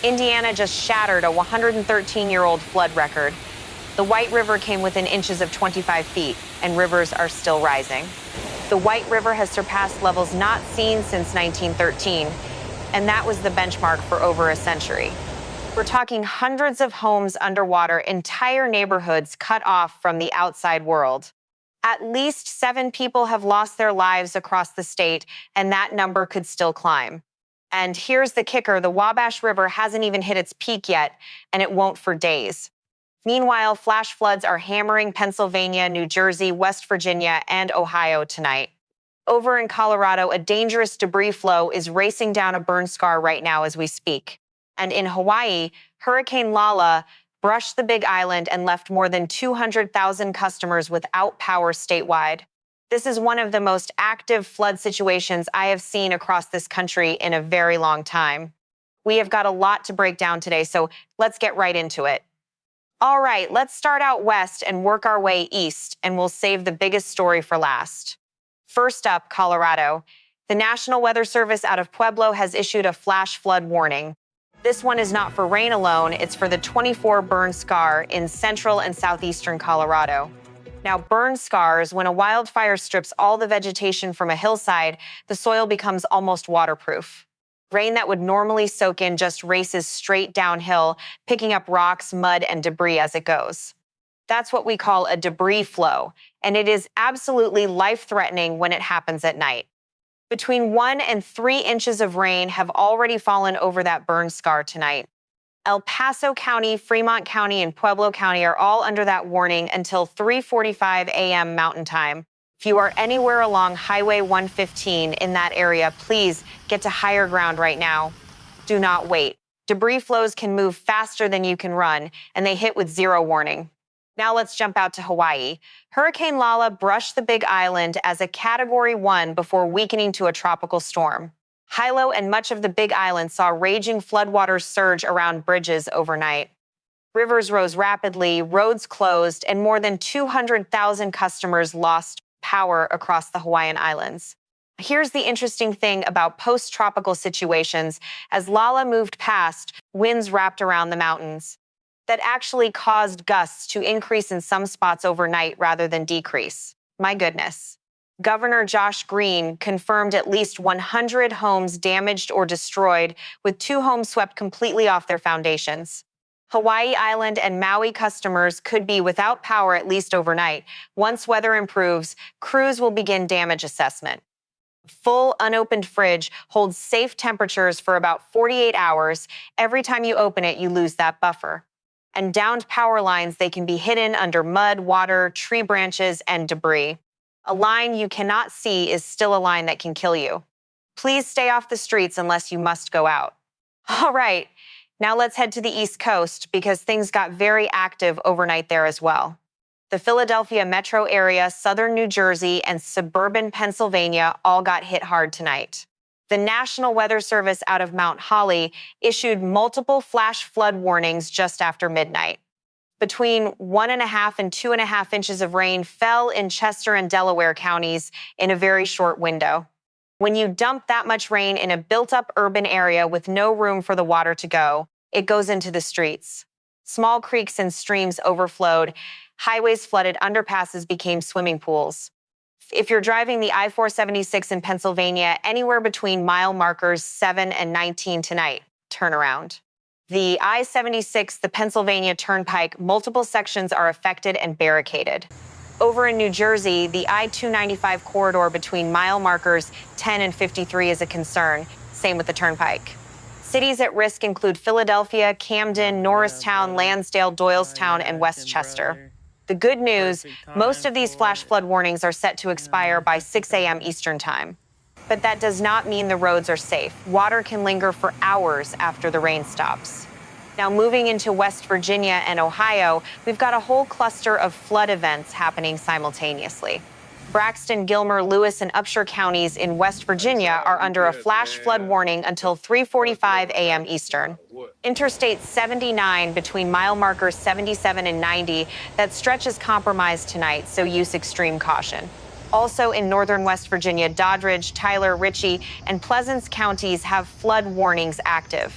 Indiana just shattered a 113-year-old flood record. The White River came within inches of 25 feet, and rivers are still rising. The White River has surpassed levels not seen since 1913, and that was the benchmark for over a century. We're talking hundreds of homes underwater, entire neighborhoods cut off from the outside world. At least 7 people have lost their lives across the state, and that number could still climb. And here's the kicker, the Wabash River hasn't even hit its peak yet, and it won't for days. Meanwhile, flash floods are hammering Pennsylvania, New Jersey, West Virginia, and Ohio tonight. Over in Colorado, a dangerous debris flow is racing down a burn scar right now as we speak. And in Hawaii, Hurricane Lala brushed the Big Island and left more than 200,000 customers without power statewide. This is one of the most active flood situations I have seen across this country in a very long time. We have got a lot to break down today, so let's get right into it. All right, let's start out west and work our way east, and we'll save the biggest story for last. First up, Colorado. The National Weather Service out of Pueblo has issued a flash flood warning. This one is not for rain alone, it's for the 24 burn scar in central and southeastern Colorado. Now, burn scars, when a wildfire strips all the vegetation from a hillside, the soil becomes almost waterproof. Rain that would normally soak in just races straight downhill, picking up rocks, mud, and debris as it goes. That's what we call a debris flow, and it is absolutely life-threatening when it happens at night. Between 1 and 3 inches of rain have already fallen over that burn scar tonight. El Paso County, Fremont County, and Pueblo County are all under that warning until 3:45 a.m. Mountain Time. If you are anywhere along Highway 115 in that area, please get to higher ground right now. Do not wait. Debris flows can move faster than you can run, and they hit with 0 warning. Now let's jump out to Hawaii. Hurricane Lala brushed the Big Island as a Category 1 before weakening to a tropical storm. Hilo and much of the Big Island saw raging floodwaters surge around bridges overnight. Rivers rose rapidly, roads closed, and more than 200,000 customers lost power across the Hawaiian Islands. Here's the interesting thing about post-tropical situations. As Lala moved past, winds wrapped around the mountains. That actually caused gusts to increase in some spots overnight rather than decrease. My goodness. Governor Josh Green confirmed at least 100 homes damaged or destroyed, with 2 homes swept completely off their foundations. Hawaii Island and Maui customers could be without power at least overnight. Once weather improves, crews will begin damage assessment. A full unopened fridge holds safe temperatures for about 48 hours. Every time you open it, you lose that buffer. And downed power lines, they can be hidden under mud, water, tree branches, and debris. A line you cannot see is still a line that can kill you. Please stay off the streets unless you must go out. All right, now let's head to the East Coast because things got very active overnight there as well. The Philadelphia metro area, southern New Jersey, and suburban Pennsylvania all got hit hard tonight. The National Weather Service out of Mount Holly issued multiple flash flood warnings just after midnight. Between 1.5 and 2.5 inches of rain fell in Chester and Delaware counties in a very short window. When you dump that much rain in a built-up urban area with no room for the water to go, it goes into the streets. Small creeks and streams overflowed, highways flooded, underpasses became swimming pools. If you're driving the I-476 in Pennsylvania, anywhere between mile markers 7 and 19 tonight, turn around. The I-76, the Pennsylvania Turnpike, multiple sections are affected and barricaded. Over in New Jersey, the I-295 corridor between mile markers 10 and 53 is a concern. Same with the Turnpike. Cities at risk include Philadelphia, Camden, Norristown, Lansdale, Doylestown, and Westchester. The good news, most of these flash flood warnings are set to expire by 6 a.m. Eastern Time. But that does not mean the roads are safe. Water can linger for hours after the rain stops. Now, moving into West Virginia and Ohio, we've got a whole cluster of flood events happening simultaneously. Braxton, Gilmer, Lewis, and Upshur counties in West Virginia are under a flash flood warning until 3:45 a.m. Eastern. Interstate 79 between mile markers 77 and 90, that stretch is compromised tonight, so use extreme caution. Also in northern West Virginia, Doddridge, Tyler, Ritchie, and Pleasants counties have flood warnings active.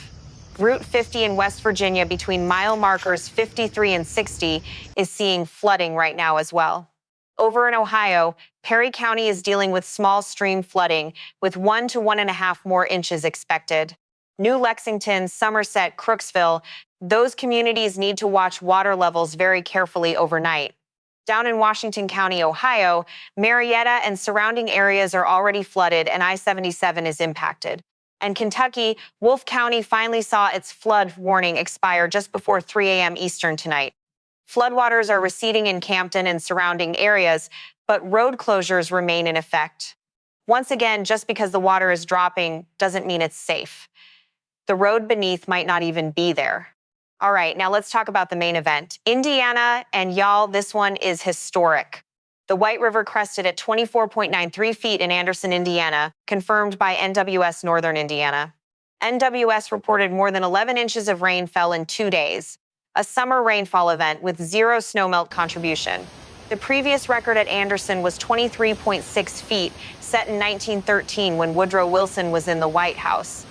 Route 50 in West Virginia between mile markers 53 and 60 is seeing flooding right now as well. Over in Ohio, Perry County is dealing with small stream flooding with 1 to 1.5 more inches expected. New Lexington, Somerset, Crooksville, those communities need to watch water levels very carefully overnight. Down in Washington County, Ohio, Marietta and surrounding areas are already flooded and I-77 is impacted. And Kentucky, Wolfe County finally saw its flood warning expire just before 3 a.m. Eastern tonight. Floodwaters are receding in Campton and surrounding areas, but road closures remain in effect. Once again, just because the water is dropping doesn't mean it's safe. The road beneath might not even be there. All right, now let's talk about the main event. Indiana, and y'all, this one is historic. The White River crested at 24.93 feet in Anderson, Indiana, confirmed by NWS Northern Indiana. NWS reported more than 11 inches of rain fell in 2 days, a summer rainfall event with zero snowmelt contribution. The previous record at Anderson was 23.6 feet, set in 1913 when Woodrow Wilson was in the White House.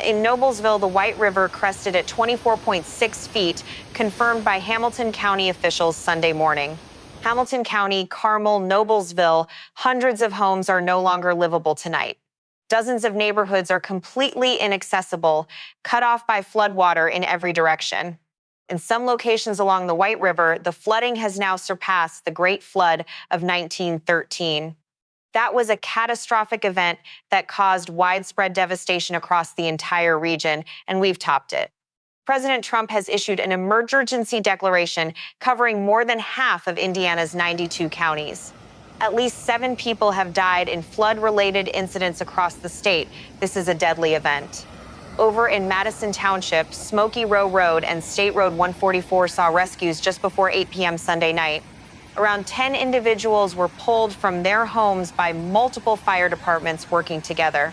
In Noblesville, the White River crested at 24.6 feet, confirmed by Hamilton County officials Sunday morning. Hamilton County, Carmel, Noblesville, hundreds of homes are no longer livable tonight. Dozens of neighborhoods are completely inaccessible, cut off by floodwater in every direction. In some locations along the White River, the flooding has now surpassed the Great Flood of 1913. That was a catastrophic event that caused widespread devastation across the entire region, and we've topped it. President Trump has issued an emergency declaration covering more than half of Indiana's 92 counties. At least 7 people have died in flood-related incidents across the state. This is a deadly event. Over in Madison Township, Smoky Row Road and State Road 144 saw rescues just before 8 p.m. Sunday night. Around 10 individuals were pulled from their homes by multiple fire departments working together.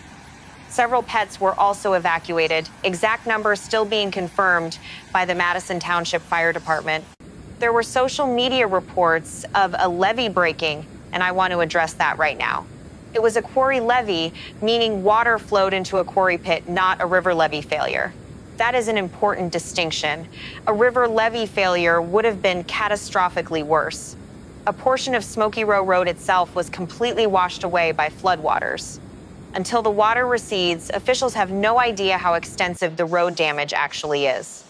Several pets were also evacuated, exact numbers still being confirmed by the Madison Township Fire Department. There were social media reports of a levee breaking, and I want to address that right now. It was a quarry levee, meaning water flowed into a quarry pit, not a river levee failure. That is an important distinction. A river levee failure would have been catastrophically worse. A portion of Smoky Row Road itself was completely washed away by floodwaters. Until the water recedes, officials have no idea how extensive the road damage actually is.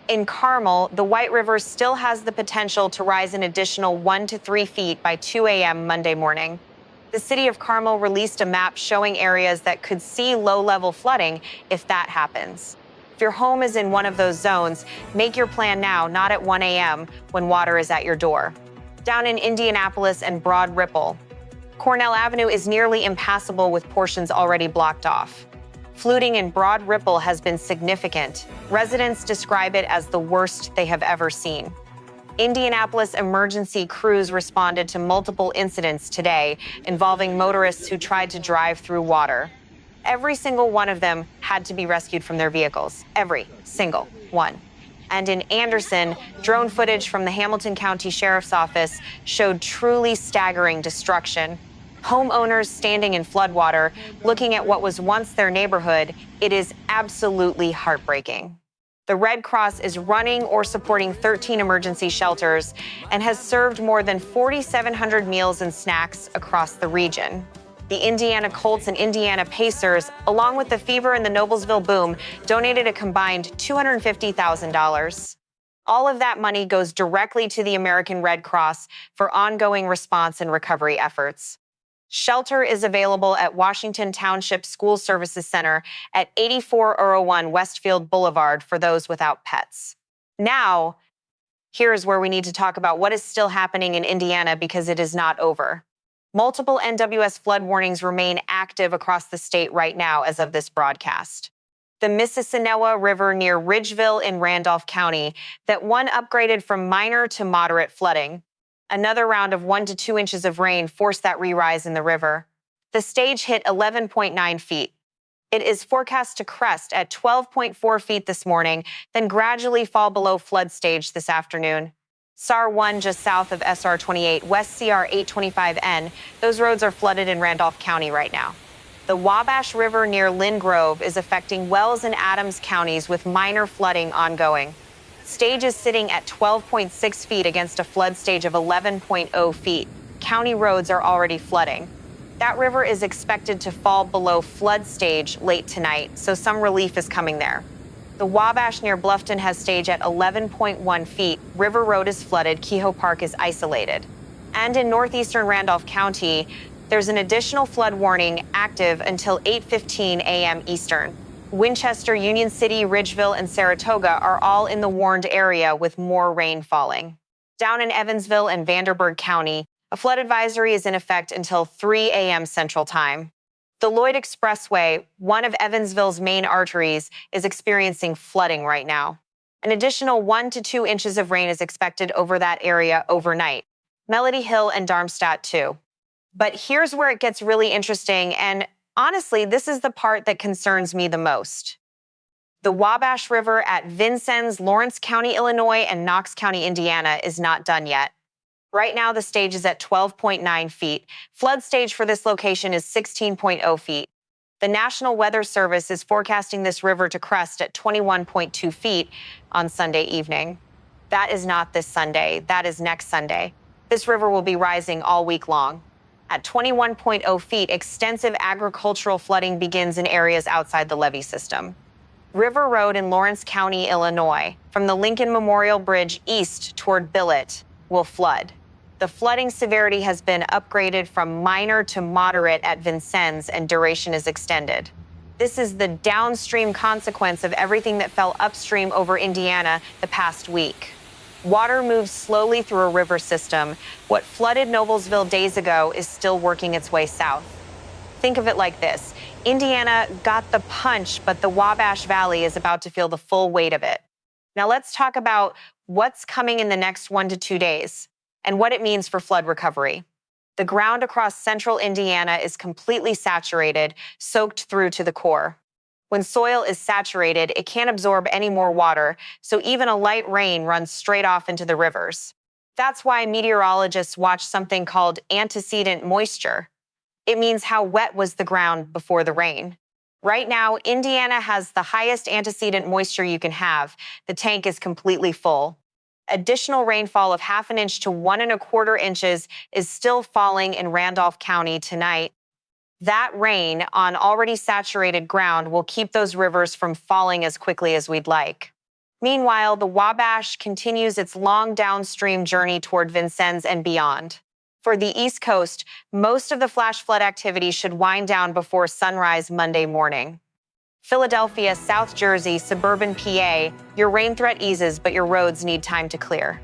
In Carmel, the White River still has the potential to rise an additional 1 to 3 feet by 2 a.m. Monday morning. The city of Carmel released a map showing areas that could see low-level flooding if that happens. If your home is in one of those zones, make your plan now, not at 1 a.m. when water is at your door. Down in Indianapolis and Broad Ripple, Cornell Avenue is nearly impassable with portions already blocked off. Flooding in Broad Ripple has been significant. Residents describe it as the worst they have ever seen. Indianapolis emergency crews responded to multiple incidents today involving motorists who tried to drive through water. Every single one of them had to be rescued from their vehicles. Every single one. And in Anderson, drone footage from the Hamilton County Sheriff's Office showed truly staggering destruction. Homeowners standing in floodwater, looking at what was once their neighborhood, it is absolutely heartbreaking. The Red Cross is running or supporting 13 emergency shelters and has served more than 4,700 meals and snacks across the region. The Indiana Colts and Indiana Pacers, along with the Fever and the Noblesville Boom, donated a combined $250,000. All of that money goes directly to the American Red Cross for ongoing response and recovery efforts. Shelter is available at Washington Township School Services Center at 8401 Westfield Boulevard for those without pets. Now, here's where we need to talk about what is still happening in Indiana because it is not over. Multiple NWS flood warnings remain active across the state right now as of this broadcast. The Mississinawa River near Ridgeville in Randolph County, that one upgraded from minor to moderate flooding. Another round of 1 to 2 inches of rain forced that re-rise in the river. The stage hit 11.9 feet. It is forecast to crest at 12.4 feet this morning, then gradually fall below flood stage this afternoon. SAR 1 just south of SR 28, West CR 825N. Those roads are flooded in Randolph County right now. The Wabash River near Lynn Grove is affecting Wells and Adams counties with minor flooding ongoing. Stage is sitting at 12.6 feet against a flood stage of 11.0 feet. County roads are already flooding. That river is expected to fall below flood stage late tonight, so some relief is coming there. The Wabash near Bluffton has stage at 11.1 feet. River Road is flooded. Kehoe Park is isolated. And in northeastern Randolph County, there's an additional flood warning active until 8:15 a.m. Eastern. Winchester, Union City, Ridgeville, and Saratoga are all in the warned area with more rain falling. Down in Evansville and Vanderburgh County, a flood advisory is in effect until 3 a.m. Central Time. The Lloyd Expressway, one of Evansville's main arteries, is experiencing flooding right now. An additional 1 to 2 inches of rain is expected over that area overnight. Melody Hill and Darmstadt, too. But here's where it gets really interesting, and honestly, this is the part that concerns me the most. The Wabash River at Vincennes, Lawrence County, Illinois, and Knox County, Indiana is not done yet. Right now, the stage is at 12.9 feet. Flood stage for this location is 16.0 feet. The National Weather Service is forecasting this river to crest at 21.2 feet on Sunday evening. That is not this Sunday. That is next Sunday. This river will be rising all week long. At 21.0 feet, extensive agricultural flooding begins in areas outside the levee system. River Road in Lawrence County, Illinois, from the Lincoln Memorial Bridge east toward Billet, will flood. The flooding severity has been upgraded from minor to moderate at Vincennes, and duration is extended. This is the downstream consequence of everything that fell upstream over Indiana the past week. Water moves slowly through a river system. What flooded Noblesville days ago is still working its way south. Think of it like this. Indiana got the punch, but the Wabash Valley is about to feel the full weight of it. Now let's talk about what's coming in the next 1 to 2 days and what it means for flood recovery. The ground across central Indiana is completely saturated, soaked through to the core. When soil is saturated, it can't absorb any more water, so even a light rain runs straight off into the rivers. That's why meteorologists watch something called antecedent moisture. It means how wet was the ground before the rain. Right now, Indiana has the highest antecedent moisture you can have. The tank is completely full. Additional rainfall of 1/2 inch to 1¼ inches is still falling in Randolph County tonight. That rain on already saturated ground will keep those rivers from falling as quickly as we'd like. Meanwhile, the Wabash continues its long downstream journey toward Vincennes and beyond. For the East Coast, most of the flash flood activity should wind down before sunrise Monday morning. Philadelphia, South Jersey, suburban PA, your rain threat eases, but your roads need time to clear.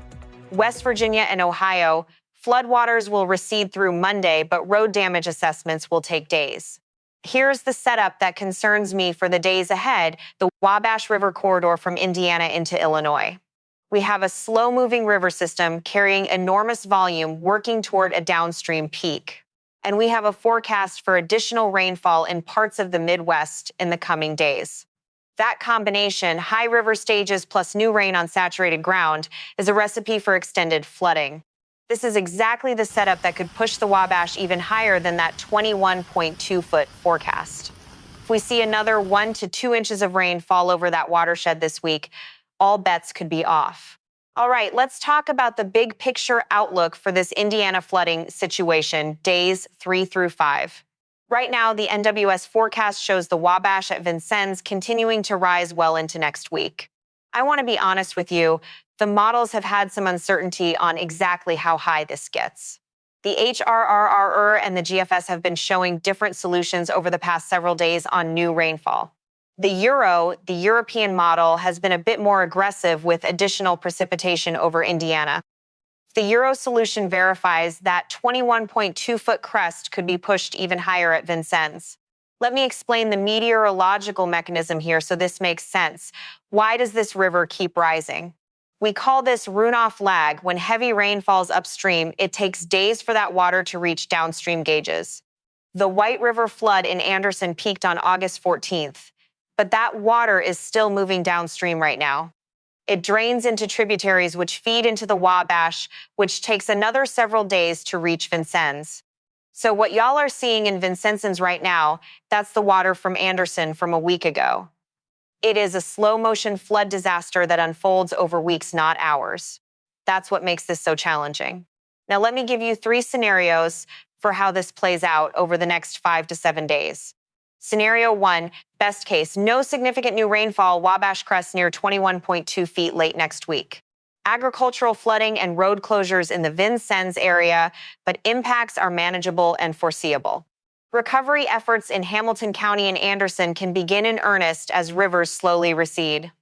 West Virginia and Ohio, floodwaters will recede through Monday, but road damage assessments will take days. Here's the setup that concerns me for the days ahead, the Wabash River corridor from Indiana into Illinois. We have a slow-moving river system carrying enormous volume working toward a downstream peak. And we have a forecast for additional rainfall in parts of the Midwest in the coming days. That combination, high river stages plus new rain on saturated ground, is a recipe for extended flooding. This is exactly the setup that could push the Wabash even higher than that 21.2-foot forecast. If we see another 1 to 2 inches of rain fall over that watershed this week, all bets could be off. All right, let's talk about the big picture outlook for this Indiana flooding situation, days 3 through 5. Right now, the NWS forecast shows the Wabash at Vincennes continuing to rise well into next week. I want to be honest with you, the models have had some uncertainty on exactly how high this gets. The HRRR and the GFS have been showing different solutions over the past several days on new rainfall. The European model, has been a bit more aggressive with additional precipitation over Indiana. The Euro solution verifies that 21.2-foot crest could be pushed even higher at Vincennes. Let me explain the meteorological mechanism here so this makes sense. Why does this river keep rising? We call this runoff lag. When heavy rain falls upstream, it takes days for that water to reach downstream gauges. The White River flood in Anderson peaked on August 14th, but that water is still moving downstream right now. It drains into tributaries which feed into the Wabash, which takes another several days to reach Vincennes. So what y'all are seeing in Vincennes right now, that's the water from Anderson from a week ago. It is a slow motion flood disaster that unfolds over weeks, not hours. That's what makes this so challenging. Now, let me give you 3 scenarios for how this plays out over the next 5 to 7 days. Scenario 1, best case, no significant new rainfall, Wabash crest near 21.2 feet late next week. Agricultural flooding and road closures in the Vincennes area, but impacts are manageable and foreseeable. Recovery efforts in Hamilton County and Anderson can begin in earnest as rivers slowly recede.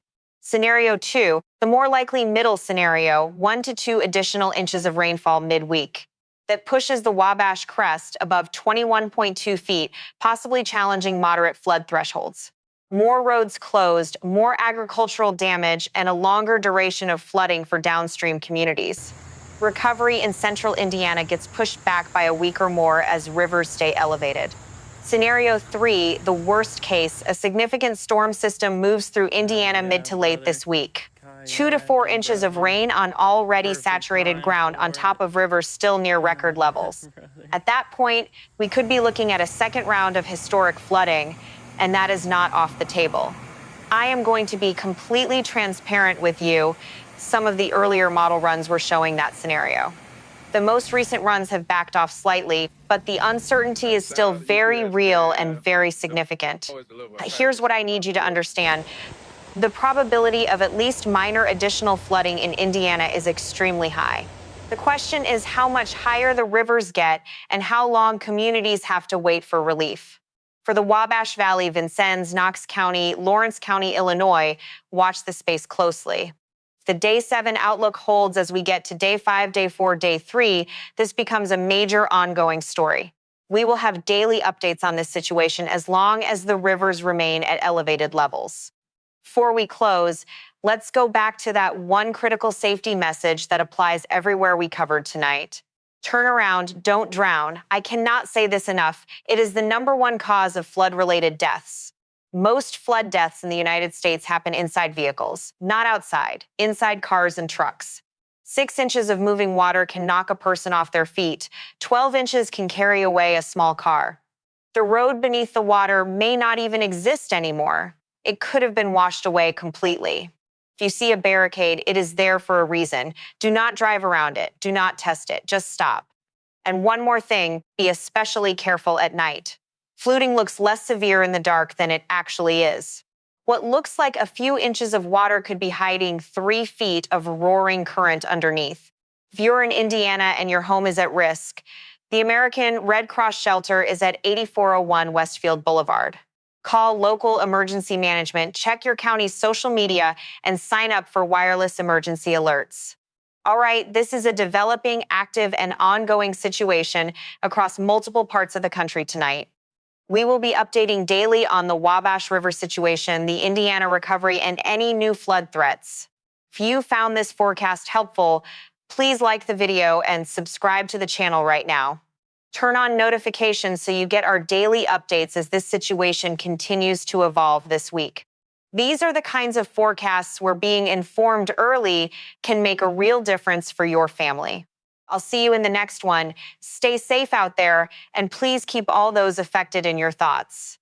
Scenario 2, the more likely middle scenario, 1 to 2 additional inches of rainfall midweek. That pushes the Wabash crest above 21.2 feet, possibly challenging moderate flood thresholds. More roads closed, more agricultural damage, and a longer duration of flooding for downstream communities. Recovery in central Indiana gets pushed back by a week or more as rivers stay elevated. Scenario 3, the worst case, a significant storm system moves through Indiana mid to late this week. 2 to 4 inches of rain on already saturated ground on top of rivers still near record levels. At that point, we could be looking at a second round of historic flooding, and that is not off the table. I am going to be completely transparent with you. Some of the earlier model runs were showing that scenario. The most recent runs have backed off slightly, but the uncertainty is still very real and very significant. Here's what I need you to understand. The probability of at least minor additional flooding in Indiana is extremely high. The question is how much higher the rivers get and how long communities have to wait for relief. For the Wabash Valley, Vincennes, Knox County, Lawrence County, Illinois, watch the space closely. If the day 7 outlook holds as we get to day 5, day 4, day 3, this becomes a major ongoing story. We will have daily updates on this situation as long as the rivers remain at elevated levels. Before we close, let's go back to that one critical safety message that applies everywhere we covered tonight. Turn around, don't drown. I cannot say this enough. It is the #1 cause of flood-related deaths. Most flood deaths in the United States happen inside vehicles, not outside, inside cars and trucks. 6 inches of moving water can knock a person off their feet. 12 inches can carry away a small car. The road beneath the water may not even exist anymore. It could have been washed away completely. If you see a barricade, it is there for a reason. Do not drive around it. Do not test it. Just stop. And one more thing, be especially careful at night. Flooding looks less severe in the dark than it actually is. What looks like a few inches of water could be hiding 3 feet of roaring current underneath. If you're in Indiana and your home is at risk, the American Red Cross shelter is at 8401 Westfield Boulevard. Call local emergency management, check your county's social media, and sign up for wireless emergency alerts. All right, this is a developing, active, and ongoing situation across multiple parts of the country tonight. We will be updating daily on the Wabash River situation, the Indiana recovery, and any new flood threats. If you found this forecast helpful, please like the video and subscribe to the channel right now. Turn on notifications so you get our daily updates as this situation continues to evolve this week. These are the kinds of forecasts where being informed early can make a real difference for your family. I'll see you in the next one. Stay safe out there, and please keep all those affected in your thoughts.